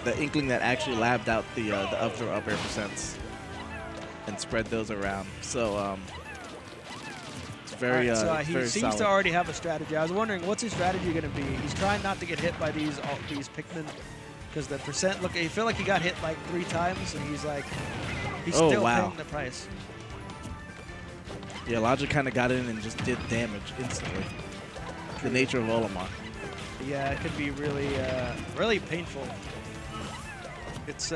the Inkling that actually labbed out the up throw up air percents and spread those around. So it's very so he very seems solid. to already have a strategy. I was wondering, what's his strategy going to be? He's trying not to get hit by these Pikmin because the percent. Look, I feel like he got hit like 3 times, and he's like, he's still paying the price. Yeah, Logic kind of got in and just did damage instantly. The nature of Olimar. Yeah, it could be really, really painful. It's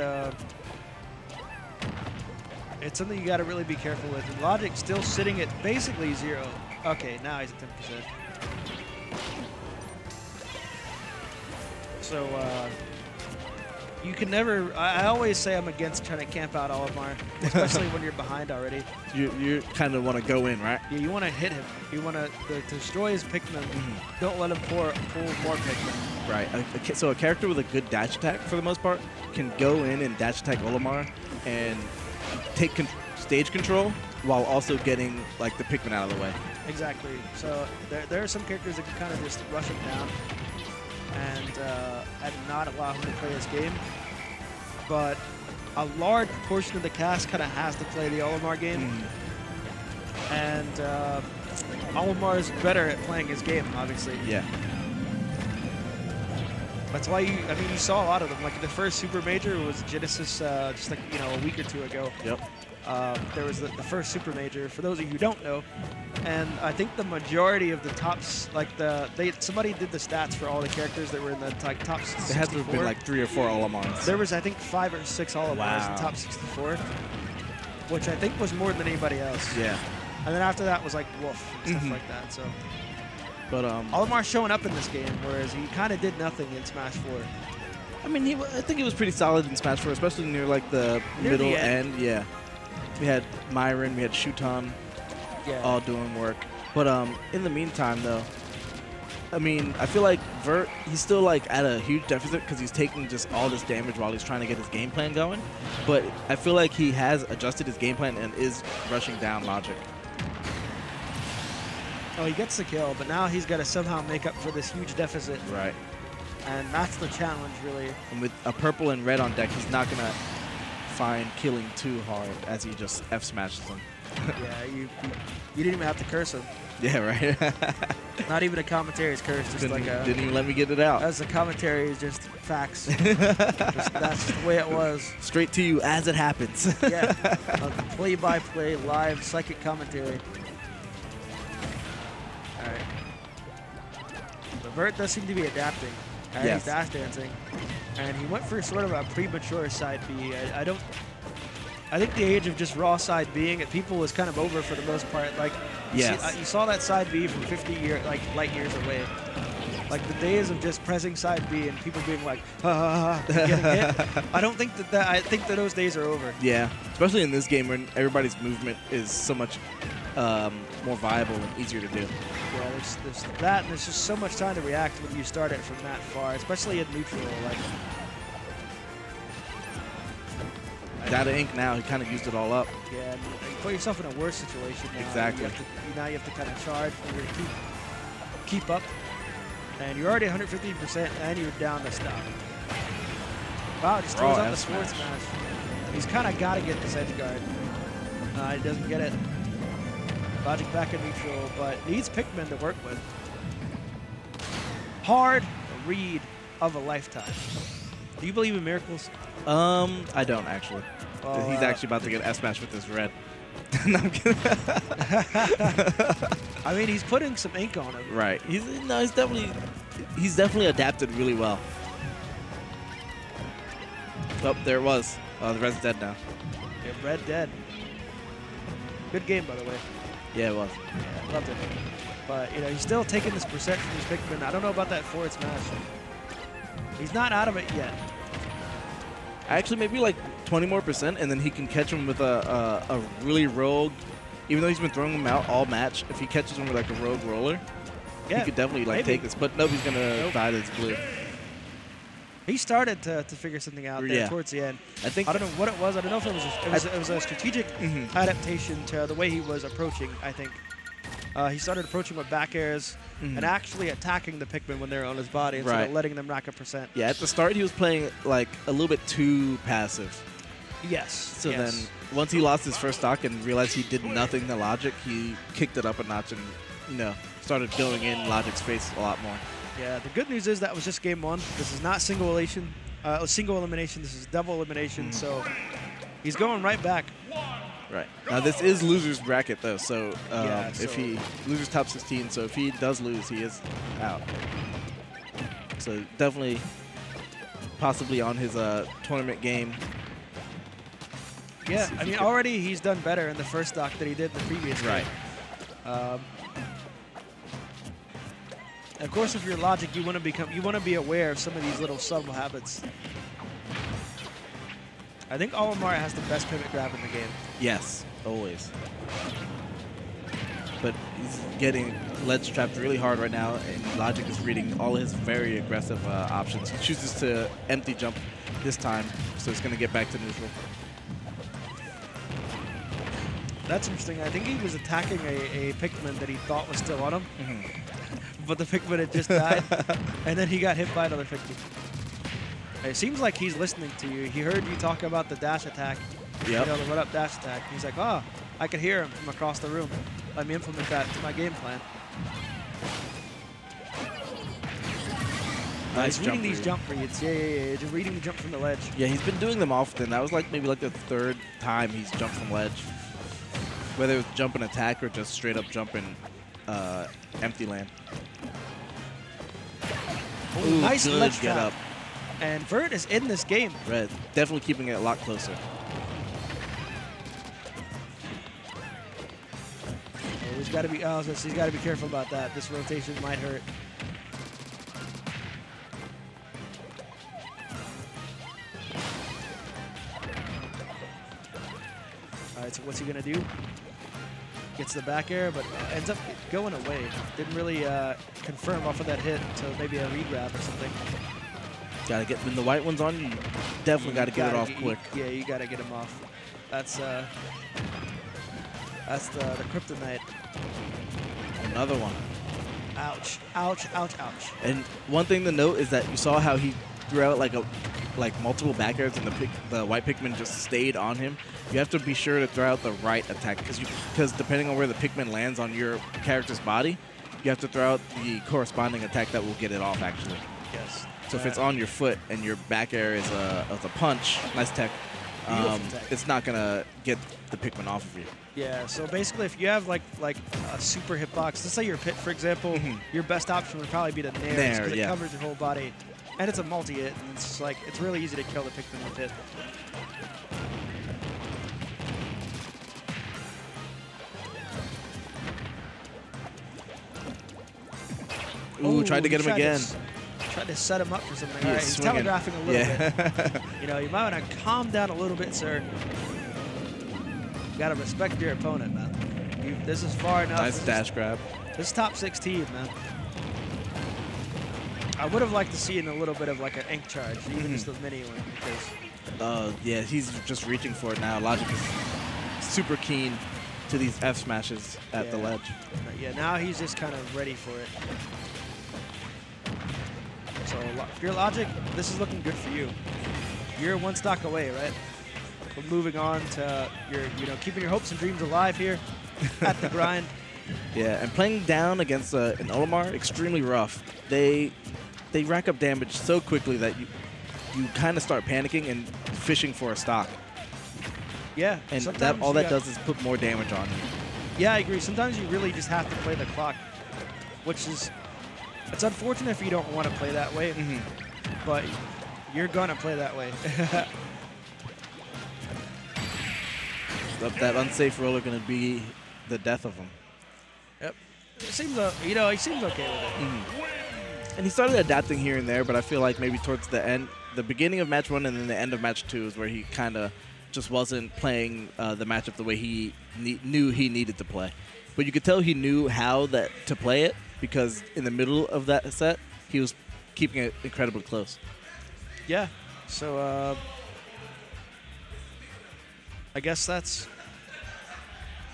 something you got to really be careful with. And Logic still sitting at basically 0. Okay, now he's at 10%. So you can never. I always say I'm against trying to camp out Olimar, especially when you're behind already. You kind of want to go in, right? Yeah, you want to hit him. You want to destroy his Pikmin. Don't let him pull more Pikmin. Right. So a character with a good dash attack, for the most part, can go in and dash attack Olimar and take stage control while also getting like the Pikmin out of the way. Exactly. So there are some characters that can kind of just rush him down and not allow him to play his game. But a large proportion of the cast kind of has to play the Olimar game. And Olimar is better at playing his game, obviously. Yeah. That's why you saw a lot of them. Like the first Super Major was Genesis, just like, a week or 2 ago. Yep. There was the first Super Major, for those of you who don't know. And I think the majority of the tops, like somebody did the stats for all the characters that were in the top 64. There had to have been like 3 or 4 Olimars. There was, I think, 5 or 6 Olimars in the top 64, which I think was more than anybody else. Yeah. And then after that was like Wolf and stuff like that. So. But Olimar's showing up in this game, whereas he kind of did nothing in Smash 4. I mean, I think he was pretty solid in Smash 4, especially near like the middle end. Yeah. We had Myron, we had Shuton, all doing work. But in the meantime, though, I mean, I feel like Vert, he's still like at a huge deficit because he's taking just all this damage while he's trying to get his game plan going. But I feel like he has adjusted his game plan and is rushing down Logic. Oh, he gets the kill, but now he's got to somehow make up for this huge deficit. Right. And that's the challenge, really. And with a purple and red on deck, he's not going to find killing too hard as he just F-smashes him. Yeah, you didn't even have to curse him. Yeah, right. Not even a commentary's curse. Just didn't even let me get it out. As a commentary is just facts. That's just the way it was. Straight to you as it happens. Yeah, play-by-play, live, psychic commentary. All right. But Vert does seem to be adapting. He's dash dancing. And he went for sort of a premature side B. I think the age of just raw side B'ing at people was kind of over for the most part. Like, you saw that side B from 50 light years away. Like the days of just pressing side B and people being like, getting hit. I don't think I think that those days are over. Yeah, especially in this game when everybody's movement is so much more viable and easier to do. Yeah, there's that, and there's just so much time to react when you start it from that far, especially in neutral. Like, Out of ink now, he kind of used it all up. Yeah, and you put yourself in a worse situation now. Exactly. Now you have to kind of charge and you're gonna keep up. And you're already 115% and you're down to stop. Wow, just throws out the forward smash. He's kind of got to get this edge guard. He doesn't get it. Logic back in neutral, but needs Pikmin to work with. Hard read of a lifetime. Do you believe in miracles? I don't actually. Well, he's actually about to get S-smash with this red. No, I'm kidding. I mean, he's putting some ink on him. Right. He's definitely adapted really well. Oh, there it was. The red's dead now. Yeah, red dead. Good game, by the way. Yeah, it was. Yeah, loved it. But he's still taking this percent from his Pikmin. I don't know about that forward smash. He's not out of it yet. Actually, maybe like 20 more %, and then he can catch him with a really rogue. Even though he's been throwing him out all match, if he catches him with like a rogue roller, he could definitely take this. But nobody's gonna die to his blue. He started to figure something out there towards the end. I don't know what it was. I don't know if it was a strategic adaptation to the way he was approaching, I think. he started approaching with back airs and actually attacking the Pikmin when they're on his body instead of letting them rack up percent. Yeah, at the start he was playing like a little bit too passive. Yes. So then once he lost his first stock and realized he did nothing to Logic, he kicked it up a notch and, you know, started filling in Logic's face a lot more. Yeah, the good news is that was just game 1. This is not single elimination. This is double elimination, so he's going right back. Right. Now, this is loser's bracket, though, so, if he loses top 16, so if he does lose, he is out. So definitely possibly on his tournament game. Yeah, I mean, already he's done better in the first stock than he did in the previous game. Right. Of course, if you're Logic, you want to be aware of some of these little subtle habits. I think Olimar has the best pivot grab in the game. Yes, always. But he's getting ledge trapped really hard right now, and Logic is reading all his very aggressive options. He chooses to empty jump this time, so it's going to get back to neutral. That's interesting. I think he was attacking a Pikmin that he thought was still on him, but the Pikmin had just died, and then he got hit by another Pikmin. It seems like he's listening to you. He heard you talk about the dash attack, you know, the run-up dash attack. He's like, oh, I could hear him from across the room. Let me implement that to my game plan. Nice he's reading these jump reads. Yeah. Just reading the jump from the ledge. Yeah, he's been doing them often. That was like maybe like the 3rd time he's jumped from ledge. Whether it was jump and attack or just straight up jump in empty land. Ooh, nice ledge get up. And Vert is in this game. Red, definitely keeping it a lot closer. Oh, he's got to be. Oh, he's got to be careful about that. This rotation might hurt. All right, so what's he gonna do? Gets the back air, but ends up going away. Didn't really confirm off of that hit until maybe a regrab or something. Gotta get when the white one's on, you definitely gotta get it off quick. Yeah, you gotta get him off. That's the kryptonite. Another one. Ouch! Ouch! Ouch! Ouch! And one thing to note is that you saw how he threw out like multiple back airs, and the white Pikmin just stayed on him. You have to be sure to throw out the right attack because depending on where the Pikmin lands on your character's body, you have to throw out the corresponding attack that will get it off. Actually. Yes. So if it's on your foot and your back air is a punch, nice tech, it's not gonna get the Pikmin off of you. Yeah. So basically, if you have like a super hitbox, let's say your pit, for example, your best option would probably be the Nair because it covers your whole body, and it's a multi-hit, and it's really easy to kill the Pikmin with it. Ooh, tried to get him again. Tried to set him up for something. All right, he's telegraphing a little bit. You know, you might want to calm down a little bit, sir. You got to respect your opponent, man. This is far enough. Nice dash grab. This is top 16, man. I would have liked to see in a little bit of like an ink charge, even just the mini one, because. Yeah, he's just reaching for it now. Logic is super keen to these F smashes at the ledge. Yeah, now he's just kind of ready for it. So if you're Logic, this is looking good for you. You're one stock away, right? From moving on to keeping your hopes and dreams alive here at the grind. Yeah, and playing down against an Olimar, extremely rough. They rack up damage so quickly that you kind of start panicking and fishing for a stock. Yeah, and all that does is put more damage on you. Yeah, I agree. Sometimes you really just have to play the clock, which is. It's unfortunate if you don't want to play that way, but you're going to play that way. That unsafe roller going to be the death of him. Yep. It seems, he seems okay with it. And he started adapting here and there, but I feel like maybe towards the end, the beginning of match 1 and then the end of match 2 is where he kind of just wasn't playing the matchup the way he knew he needed to play. But you could tell he knew how to play it, because in the middle of that set, he was keeping it incredibly close. Yeah. So I guess that's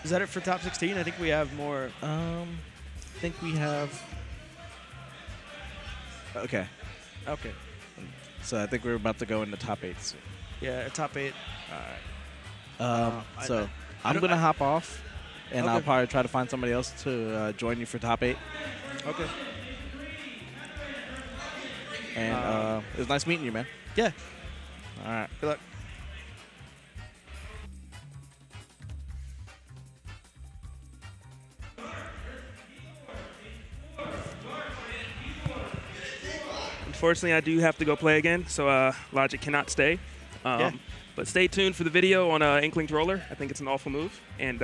Is that it for top 16? I think we have more. I think we have. Okay. Okay. So I think we're about to go into top 8 soon. Yeah, top 8. All right. So I'm going to hop off, and I'll probably try to find somebody else to join you for top 8. Okay. And it was nice meeting you, man. Yeah. All right. Good luck. Unfortunately, I do have to go play again, so Logic cannot stay. But stay tuned for the video on Inkling's roller. I think it's an awful move. And